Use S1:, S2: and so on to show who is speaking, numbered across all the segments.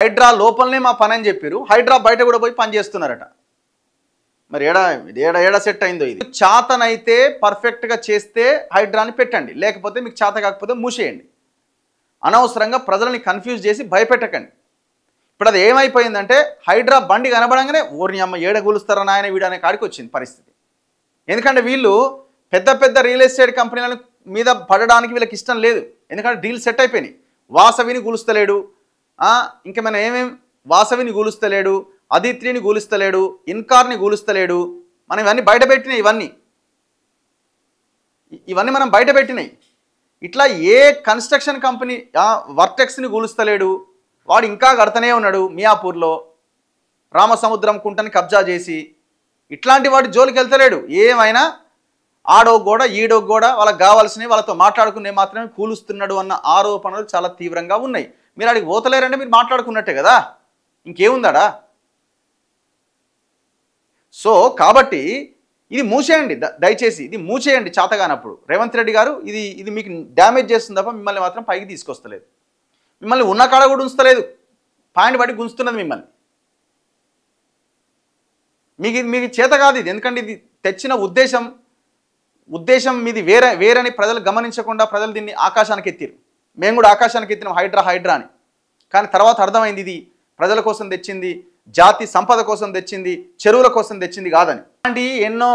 S1: హైడ్రా లోపలనే మా పని అని చెప్పారు, హైడ్రా బయట కూడా పోయి పని చేస్తున్నారట. మరి ఏడా సెట్ అయిందో ఇది. చేతనైతే పర్ఫెక్ట్గా చేస్తే హైడ్రాని పెట్టండి, లేకపోతే మీకు చేత కాకపోతే మూసేయండి. అనవసరంగా ప్రజలని కన్ఫ్యూజ్ చేసి భయపెట్టకండి. ఇప్పుడు అది ఏమైపోయిందంటే హైడ్రా బండి కనబడంగానే ఓర్ని అమ్మ ఏడ కూలుస్తారా నాయన వీడు అనే కాడికి వచ్చింది పరిస్థితి. ఎందుకంటే వీళ్ళు పెద్ద పెద్ద రియల్ ఎస్టేట్ కంపెనీల మీద పడడానికి వీళ్ళకి ఇష్టం లేదు. ఎందుకంటే డీల్ సెట్ అయిపోయినాయి. వాసవిని కూలుస్తలేడు, ఇంకా మనం ఏమేం వాసవిని కూలుస్తలేడు, అదిత్రిని కూలుస్తలేడు, ఇన్కార్ని కూలుస్తలేడు. మనం ఇవన్నీ బయటపెట్టినాయి. ఇవన్నీ మనం బయటపెట్టినాయి. ఇట్లా ఏ కన్స్ట్రక్షన్ కంపెనీ వర్టెక్స్ని కూలుస్తలేడు, వాడు ఇంకా కడతనే ఉన్నాడు మియాపూర్లో రామసముద్రం కుంటని కబ్జా చేసి. ఇట్లాంటి వాడి జోలికి వెళ్తలేడు. ఏమైనా ఆడో గోడ ఈడో గోడ వాళ్ళకి కావాల్సినవి వాళ్ళతో మాట్లాడుకునే మాత్రమే కూలుస్తున్నాడు అన్న ఆరోపణలు చాలా తీవ్రంగా ఉన్నాయి. మీరు అడిగి పోతలేరంటే మీరు మాట్లాడుకున్నట్టే కదా, ఇంకేముందాడా? సో కాబట్టి ఇది మూసేయండి, దయచేసి ఇది మూసేయండి చేతగానప్పుడు. రేవంత్ రెడ్డి గారు ఇది మీకు డ్యామేజ్ చేస్తుంది తప్ప మిమ్మల్ని మాత్రం పైకి తీసుకొస్తలేదు. మిమ్మల్ని ఉన్న కాడ కూడా ఉంచలేదు, పాయింట్ బట్టి గుంజుతున్నది మిమ్మల్ని. మీకు చేత కాదు ఇది. ఎందుకంటే ఇది తెచ్చిన ఉద్దేశం మీది వేరని ప్రజలు గమనించకుండా ప్రజలు దీన్ని ఆకాశానికి ఎత్తిరు. మేము కూడా ఆకాశానికి ఎత్తినాం హైడ్రా అని. కానీ తర్వాత అర్థమైంది ఇది ప్రజల కోసం తెచ్చింది, జాతి సంపద కోసం తెచ్చింది, చెరువుల కోసం తెచ్చింది కాదని. అలాంటి ఎన్నో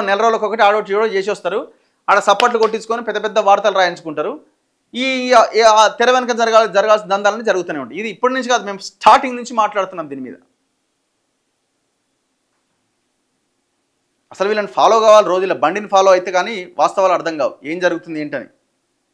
S1: నెల రోజులకు ఒకటి ఆడోటి ఏడో చేసి వస్తారు. ఆడ సప్పట్లు కొట్టించుకొని పెద్ద పెద్ద వార్తలు రాయించుకుంటారు. ఈ తెర వెనుక జరగాల్సిన దందాలని జరుగుతూనే ఉంటాయి. ఇది ఇప్పటి నుంచి కాదు, మేము స్టార్టింగ్ నుంచి మాట్లాడుతున్నాం దీని మీద. అసలు వీళ్ళని ఫాలో కావాలి, రోజుల బండిని ఫాలో అయితే కానీ వాస్తవాలు అర్థం కావు ఏం జరుగుతుంది ఏంటని.